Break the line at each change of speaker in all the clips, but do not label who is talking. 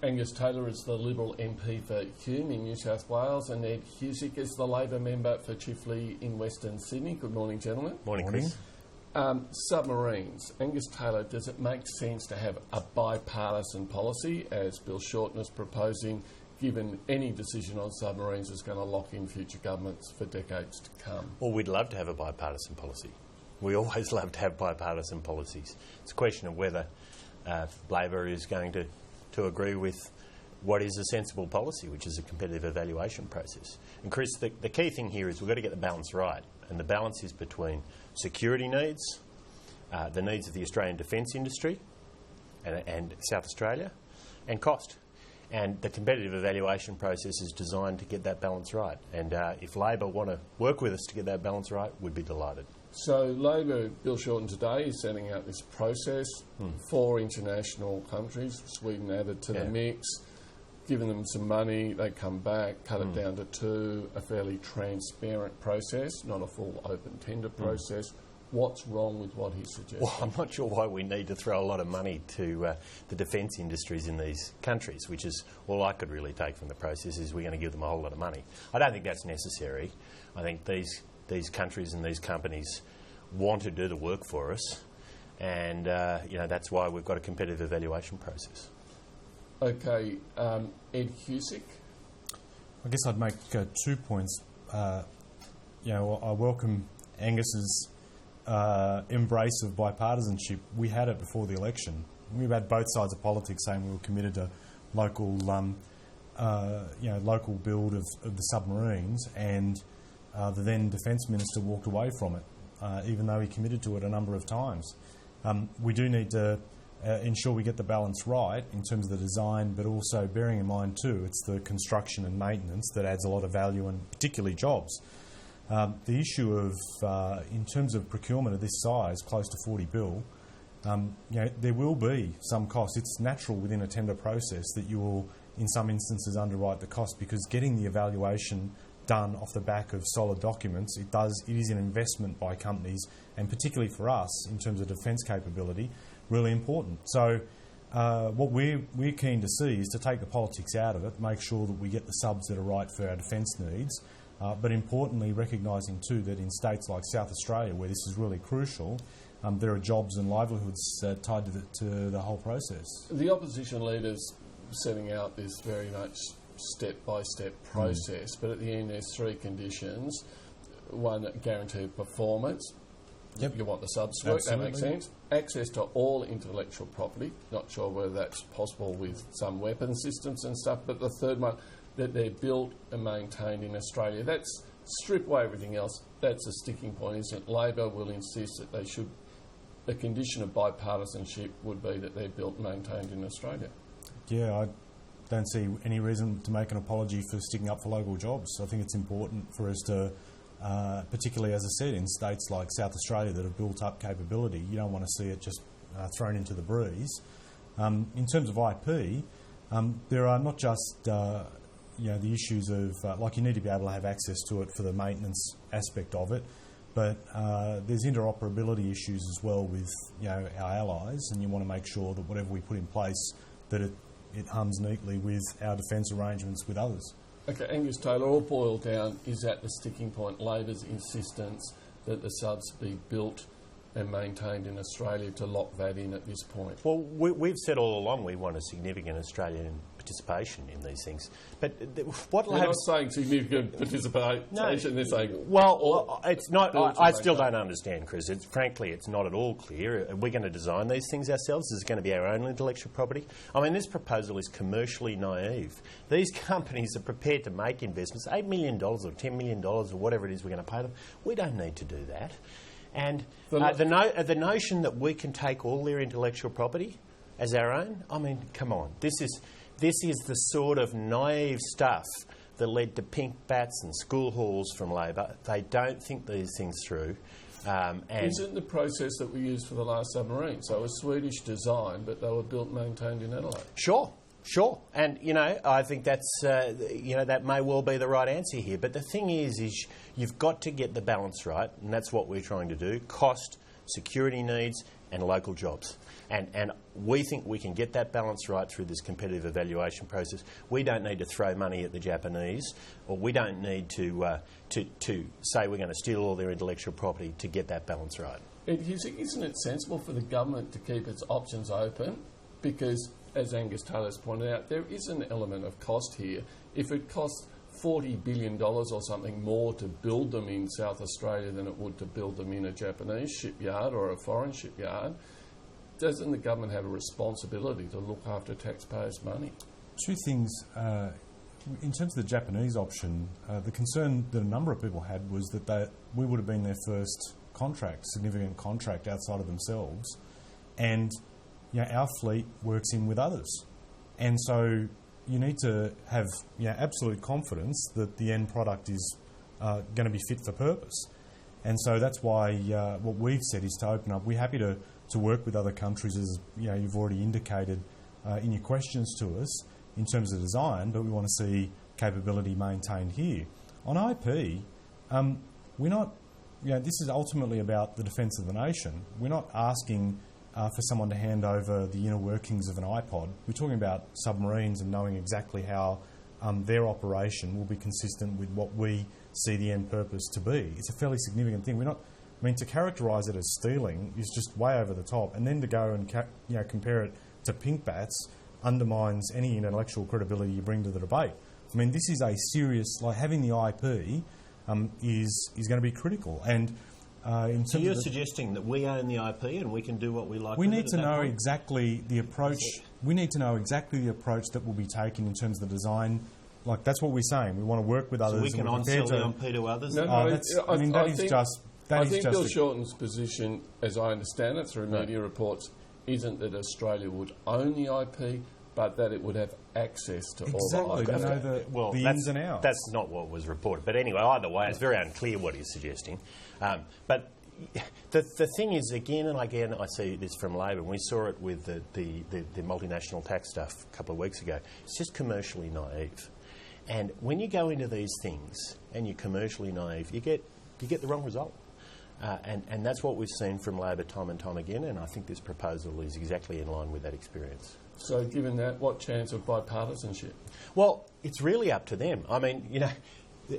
Angus Taylor is the Liberal MP for Hume in New South Wales, and Ed Husic is the Labor member for Chifley in Western Sydney. Good morning, gentlemen.
Morning, Chris.
Submarines. Angus Taylor, does it make sense to have a bipartisan policy, as Bill Shorten is proposing, given any decision on submarines is going to lock in future governments for decades to come?
Well, we'd love to have a bipartisan policy. We always love to have bipartisan policies. It's a question of whether Labor is going to agree with what is a sensible policy, which is a competitive evaluation process. And Chris, the key thing here is we've got to get the balance right, and the balance is between security needs, the needs of the Australian defence industry and South Australia, and cost. And the competitive evaluation process is designed to get that balance right. And if Labor want to work with us to get that balance right, we'd be delighted.
So Labor, Bill Shorten today, is setting out this process. 4 international countries, Sweden added to the mix, giving them some money, they come back, cut it down to 2, a fairly transparent process, not a full open tender process. What's wrong with what he suggests?
Well, I'm not sure why we need to throw a lot of money to the defence industries in these countries, which is all I could really take from the process, is we're going to give them a whole lot of money. I don't think that's necessary. I think these countries and these companies want to do the work for us, and that's why we've got a competitive evaluation process.
Okay, Ed Husic?
I guess I'd make 2 points. I welcome Angus's embrace of bipartisanship. We had it before the election. We've had both sides of politics saying we were committed to local build of the submarines, and the then Defence Minister walked away from it, even though he committed to it a number of times. We do need to ensure we get the balance right in terms of the design, but also bearing in mind too, it's the construction and maintenance that adds a lot of value and particularly jobs. The issue of, in terms of procurement of this size, close to 40 bill, there will be some cost. It's natural within a tender process that you will, in some instances, underwrite the cost, because getting the evaluation done off the back of solid documents, it is an investment by companies, and particularly for us, in terms of defence capability, really important. So what we're keen to see is to take the politics out of it, make sure that we get the subs that are right for our defence needs, but importantly recognising too that in states like South Australia, where this is really crucial, there are jobs and livelihoods tied to the whole process.
The opposition leaders setting out this very much step-by-step process, but at the end there's 3 conditions. 1, guaranteed performance.
Yep.
You want the subs to work, that makes sense. Access to all intellectual property. Not sure whether that's possible with some weapon systems and stuff, but the 3rd one, that they're built and maintained in Australia. That's, strip away everything else, that's a sticking point, isn't it? Labor will insist that they should, the condition of bipartisanship would be that they're built and maintained in Australia.
Yeah, I don't see any reason to make an apology for sticking up for local jobs. I think it's important for us to, particularly, as I said, in states like South Australia that have built up capability, you don't want to see it just thrown into the breeze. In terms of IP, there are not just the issues of, you need to be able to have access to it for the maintenance aspect of it, but there's interoperability issues as well with our allies, and you want to make sure that whatever we put in place, that it hums neatly with our defence arrangements with others.
Okay, Angus Taylor, all boiled down, is that the sticking point, Labor's insistence that the subs be built and maintained in Australia, to lock that in at this point?
Well, we've said all along we want a significant Australian participation in these things. But what
they're not saying significant participation,
no,
they're saying...
Well, it's not... I still don't understand, Chris. Frankly, it's not at all clear. Are we going to design these things ourselves? Is it going to be our own intellectual property? I mean, this proposal is commercially naive. These companies are prepared to make investments, $8 million or $10 million or whatever it is we're going to pay them. We don't need to do that. And the notion that we can take all their intellectual property as our own, I mean, come on. This is the sort of naive stuff that led to pink bats and school halls from Labor. They don't think these things through.
Isn't the process that we used for the last submarine? So it was Swedish design, but they were built and maintained in Adelaide.
Sure. And, I think that's, that may well be the right answer here. But the thing is you've got to get the balance right, and that's what we're trying to do. Cost, security needs, and local jobs. And we think we can get that balance right through this competitive evaluation process. We don't need to throw money at the Japanese, or we don't need to say we're going to steal all their intellectual property to get that balance right.
Isn't it sensible for the government to keep its options open? Because, as Angus Taylor's pointed out, there is an element of cost here. If it costs $40 billion or something more to build them in South Australia than it would to build them in a Japanese shipyard or a foreign shipyard, doesn't the government have a responsibility to look after taxpayers' money?
Two things. In terms of the Japanese option, the concern that a number of people had was that we would have been their first significant contract outside of themselves, and our fleet works in with others. And so you need to have absolute confidence that the end product is going to be fit for purpose. And so that's why what we've said is to open up. We're happy to work with other countries, as you've already indicated in your questions to us, in terms of design, but we want to see capability maintained here. On IP, we're not, this is ultimately about the defence of the nation. We're not asking for someone to hand over the inner workings of an iPod. We're talking about submarines and knowing exactly how their operation will be consistent with what we see the end purpose to be. It's a fairly significant thing. To characterise it as stealing is just way over the top, and then to go and compare it to pink bats undermines any intellectual credibility you bring to the debate. This is a serious, having the IP is going to be critical. And
so you're suggesting that we own the IP and we can do what we like.
We need to know exactly the approach. We need to know exactly the approach that will be taken in terms of the design. That's what we're saying. We want to work with others.
So we can on-sell the IP to others.
I think Bill Shorten's position, as I understand it through media reports, isn't that Australia would own the IP, but that it would have access to all the IP.
The ins and outs.
That's not what was reported. But anyway, either way, it's very unclear what he's suggesting. But the thing is, again and again, I see this from Labor, and we saw it with the multinational tax stuff a couple of weeks ago. It's just commercially naive. And when you go into these things and you're commercially naive, you get the wrong result. And that's what we've seen from Labor time and time again, and I think this proposal is exactly in line with that experience.
So given that, what chance of bipartisanship?
Well, it's really up to them.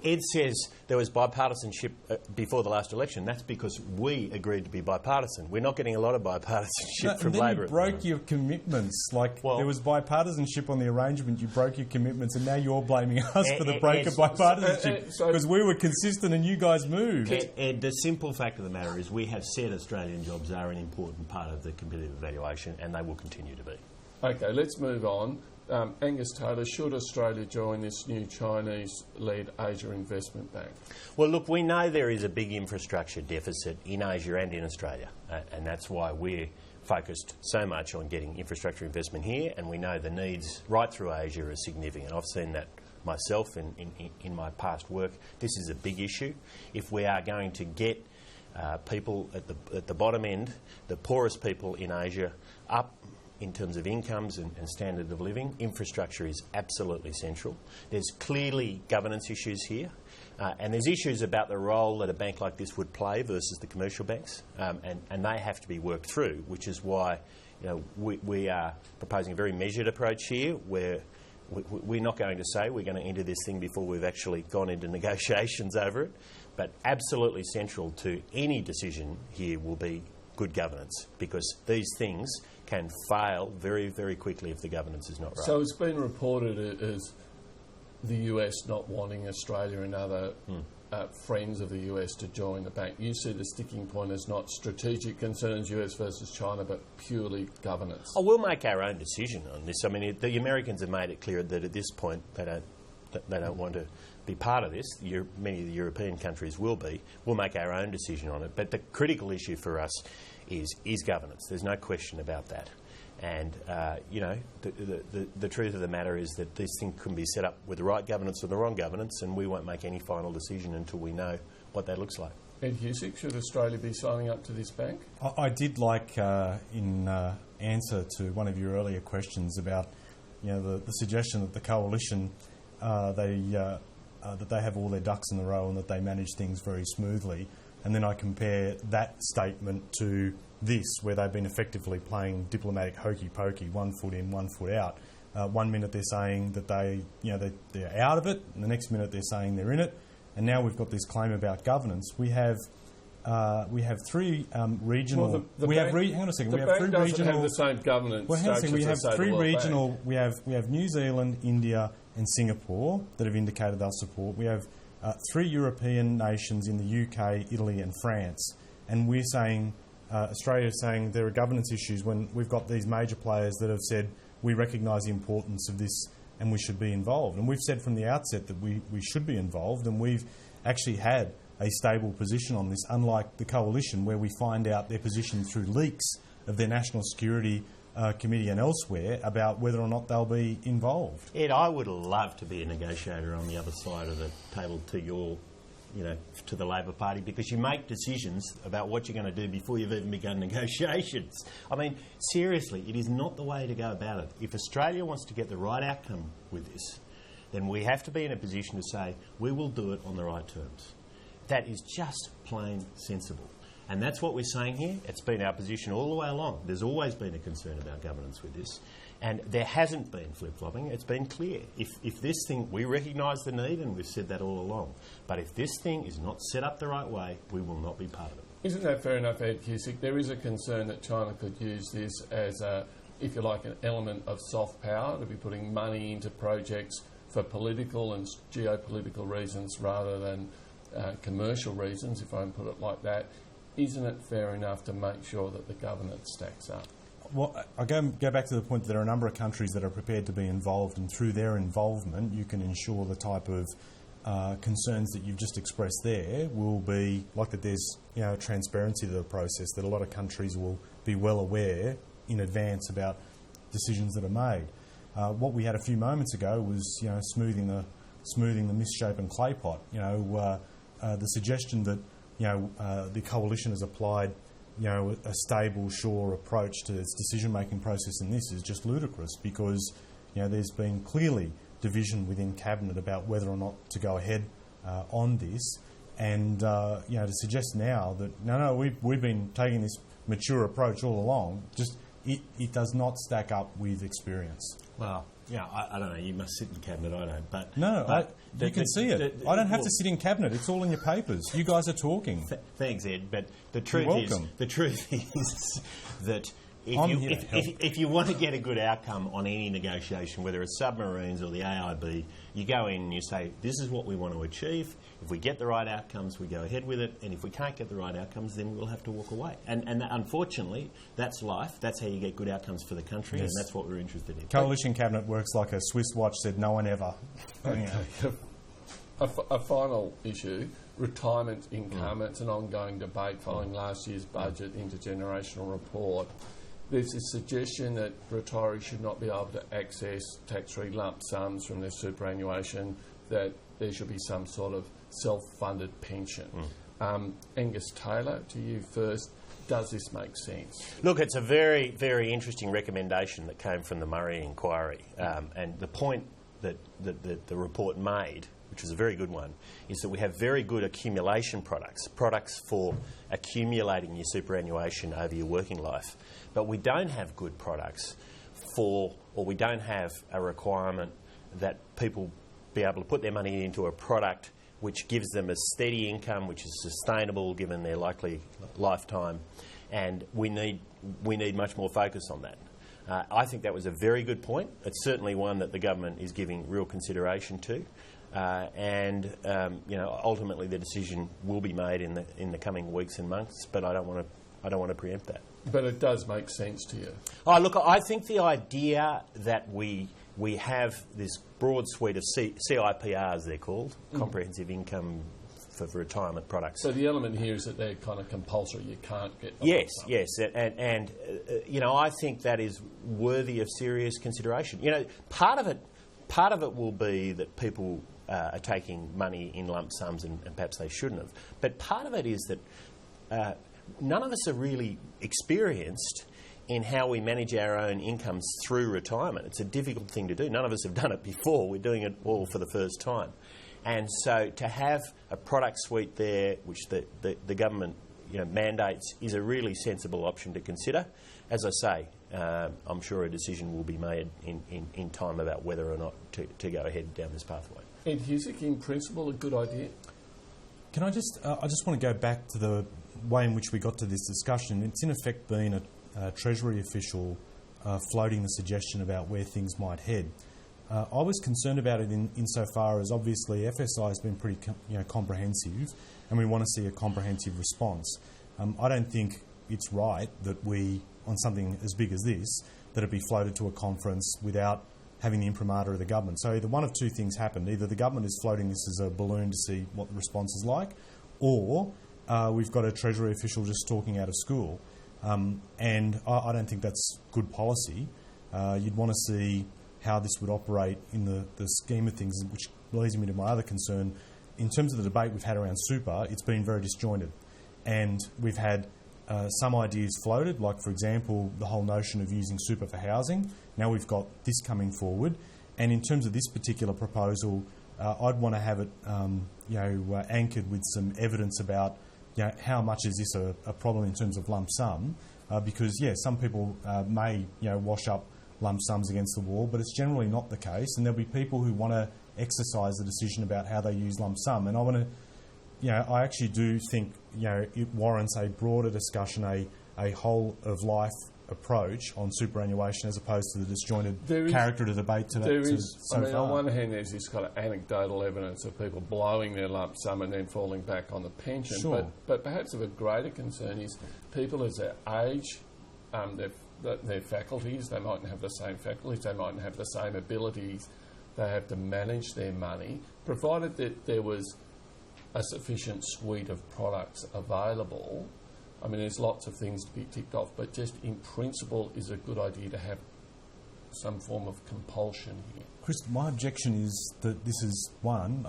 Ed says there was bipartisanship before the last election. That's because we agreed to be bipartisan. We're not getting a lot of bipartisanship from Labor.
You broke your commitments. There was bipartisanship on the arrangement. You broke your commitments, and now you're blaming us for the break of bipartisanship because we were consistent and you guys moved.
Ed, the simple fact of the matter is we have said Australian jobs are an important part of the competitive evaluation, and they will continue to be.
Okay, let's move on. Angus Taylor, should Australia join this new Chinese-led Asia Investment Bank?
Well, look, we know there is a big infrastructure deficit in Asia and in Australia, and that's why we're focused so much on getting infrastructure investment here, and we know the needs right through Asia are significant. I've seen that myself in my past work. This is a big issue. If we are going to get people at the bottom end, the poorest people in Asia, up in terms of incomes and standard of living, infrastructure is absolutely central. There's clearly governance issues here, and there's issues about the role that a bank like this would play versus the commercial banks, and they have to be worked through, which is why we are proposing a very measured approach here, where we're not going to say we're going to enter this thing before we've actually gone into negotiations over it, but absolutely central to any decision here will be good governance, because these things can fail very, very quickly if the governance is not right.
So it's been reported as the US not wanting Australia and other friends of the US to join the bank. You see the sticking point as not strategic concerns, US versus China, but purely governance.
Oh, we'll make our own decision on this. The Americans have made it clear that at this point they don't want to be part of this. Many of the European countries will be. We'll make our own decision on it. But the critical issue for us is governance. There's no question about that. And, the truth of the matter is that this thing can be set up with the right governance or the wrong governance, and we won't make any final decision until we know what that looks like.
Ed Husic, should Australia be signing up to this bank?
I did like, in answer to one of your earlier questions about the suggestion that the coalition, that they have all their ducks in a row and that they manage things very smoothly. And then I compare that statement to this, where they've been effectively playing diplomatic hokey pokey, 1 foot in, 1 foot out. 1 minute they're saying that they're out of it, and the next minute they're saying they're in it, and now we've got this claim about governance. We have 3 regional.
Well,
hang on a second.
The
we have
bank
3
doesn't
regional.
have the same governance.
Well, hang on a second. We have 3 regional.
Bank.
We have New Zealand, India, and Singapore that have indicated their support. We have 3 European nations in the UK, Italy, and France, and we're saying Australia is saying there are governance issues when we've got these major players that have said we recognise the importance of this and we should be involved. And we've said from the outset that we should be involved, and we've actually had a stable position on this, unlike the coalition where we find out their position through leaks of their National Security Committee and elsewhere about whether or not they'll be involved.
Ed, I would love to be a negotiator on the other side of the table to your, to the Labor Party, because you make decisions about what you're going to do before you've even begun negotiations. I mean, seriously, it is not the way to go about it. If Australia wants to get the right outcome with this, then we have to be in a position to say we will do it on the right terms. That is just plain sensible. And that's what we're saying here. It's been our position all the way along. There's always been a concern about governance with this. And there hasn't been flip-flopping. It's been clear. If this thing, we recognise the need, and we've said that all along. But if this thing is not set up the right way, we will not be part of it.
Isn't that fair enough, Ed Husic? There is a concern that China could use this as, if you like, an element of soft power, to be putting money into projects for political and geopolitical reasons rather than commercial reasons, if I can put it like that. Isn't it fair enough to make sure that the governance stacks up?
Well, I go back to the point that there are a number of countries that are prepared to be involved, and through their involvement you can ensure the type of concerns that you've just expressed there will be, like that there's transparency to the process, that a lot of countries will be well aware in advance about decisions that are made. What we had a few moments ago was smoothing the misshapen clay pot. The suggestion that the coalition has applied a stable, sure approach to its decision-making process in this is just ludicrous, because there's been clearly division within Cabinet about whether or not to go ahead on this, and to suggest now that we've been taking this mature approach all along, just it does not stack up with experience.
Well, I don't know. You must sit in Cabinet. I don't. But
you can see it. I don't have to sit in Cabinet. It's all in your papers. You guys are talking.
Thanks, Ed. But the truth is that if you want to get a good outcome on any negotiation, whether it's submarines or the AIB, you go in and you say, this is what we want to achieve. If we get the right outcomes, we go ahead with it. And if we can't get the right outcomes, then we'll have to walk away. And unfortunately, that's life. That's how you get good outcomes for the country, yes. And that's what we're interested in.
Coalition Cabinet works like a Swiss watch said, no one ever.
Okay. A final issue, retirement income. It's an ongoing debate following last year's budget intergenerational report. There's a suggestion that retirees should not be able to access tax-free lump sums from their superannuation, that there should be some sort of self-funded pension. Angus Taylor, to you first, does this make sense?
Look, it's a very, very interesting recommendation that came from the Murray inquiry. And the point that the report made, which was a very good one, is that we have very good accumulation products for accumulating your superannuation over your working life. But we don't have good products we don't have a requirement that people be able to put their money into a product which gives them a steady income, which is sustainable given their likely lifetime. And we need much more focus on that. I think that was a very good point. It's certainly one that the government is giving real consideration to. Ultimately the decision will be made in the coming weeks and months, but I don't want to preempt that.
But it does make sense to you.
Oh, look, I think the idea that we have this broad suite of CIPRs, they're called, comprehensive income for retirement products.
So the element here is that they're kind of compulsory. You can't get them.
Yes, and I think that is worthy of serious consideration. Part of it will be that people are taking money in lump sums and perhaps they shouldn't have. But part of it is that none of us are really experienced in how we manage our own incomes through retirement. It's a difficult thing to do. None of us have done it before. We're doing it all for the first time. And so to have a product suite there, which the government mandates is a really sensible option to consider. As I say, I'm sure a decision will be made in time about whether or not to go ahead down this pathway.
Ed Husic, in principle, a good idea?
Can I just want to go back to the way in which we got to this discussion. It's in effect been a Treasury official floating the suggestion about where things might head. I was concerned about it insofar as obviously FSI has been pretty comprehensive, and we want to see a comprehensive response. I don't think it's right that we, on something as big as this, that it be floated to a conference without having the imprimatur of the government. So either one of two things happened. Either the government is floating this as a balloon to see what the response is like, or we've got a Treasury official just talking out of school. And I don't think that's good policy. You'd want to see how this would operate in the scheme of things, which leads me to my other concern. In terms of the debate we've had around super, it's been very disjointed. And we've had some ideas floated, like, for example, the whole notion of using super for housing. Now we've got this coming forward. And in terms of this particular proposal, I'd want to have it anchored with some evidence about how much is this a problem in terms of lump sum, because, some people may wash up lump sums against the wall, but it's generally not the case, and there'll be people who want to exercise the decision about how they use lump sum. And I want to, I actually do think, it warrants a broader discussion, a whole of life approach on superannuation as opposed to the disjointed character of the debate today.
On one hand, there's this kind of anecdotal evidence of people blowing their lump sum and then falling back on the pension.
Sure.
But perhaps of a greater concern is people as they age, their faculties, they mightn't have the same faculties, they mightn't have the same abilities, they have to manage their money, provided that there was a sufficient suite of products available. I mean, there's lots of things to be ticked off, but just in principle, is a good idea to have some form of compulsion here.
Chris, my objection is that this is one.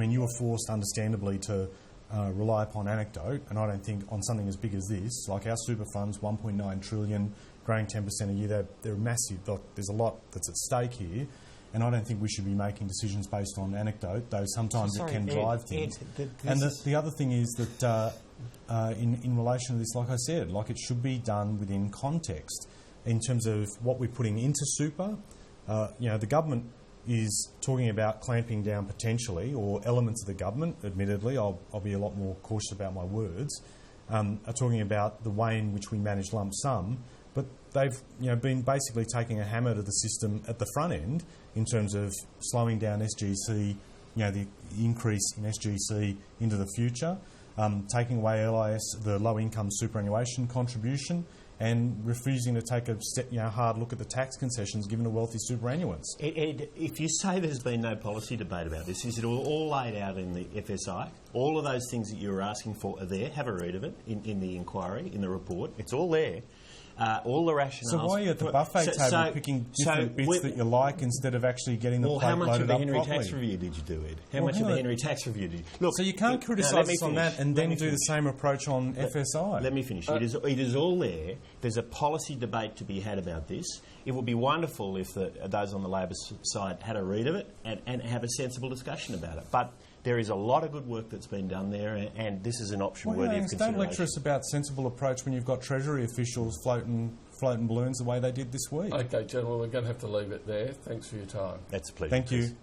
You were forced, understandably, to rely upon anecdote, and I don't think on something as big as this, like our super funds, 1.9 trillion, growing 10% a year, they're massive. There's a lot that's at stake here. And I don't think we should be making decisions based on anecdote, though sometimes it can drive things. And the other thing is that in relation to this, like I said, it should be done within context in terms of what we're putting into super. The government is talking about clamping down potentially, or elements of the government, admittedly, I'll be a lot more cautious about my words, are talking about the way in which we manage lump sum. But they've been basically taking a hammer to the system at the front end in terms of slowing down SGC, the increase in SGC into the future, taking away LIS, the low income superannuation contribution, and refusing to take a hard look at the tax concessions given to wealthy superannuants.
Ed, if you say there's been no policy debate about this, is it all laid out in the FSI? All of those things that you were asking for are there. Have a read of it in the inquiry, in the report. It's all there. All the rationales.
So why are you at the buffet table picking different bits that you like instead of actually getting the plate loaded up properly?
How much of the Henry Tax Review did you do, Ed? How much of the Henry Tax Review did you...
Look, so you can't criticise us on that and then do the same approach on FSI.
Let me finish. It is all there. There's a policy debate to be had about this. It would be wonderful if those on the Labor side had a read of it and have a sensible discussion about it. But there is a lot of good work that's been done there, and this is an option worthy of consideration.
Don't lecture us about sensible approach when you've got Treasury officials floating balloons the way they did this week.
Okay, gentlemen, we're going to have to leave it there. Thanks for your time.
That's a pleasure.
Thank you.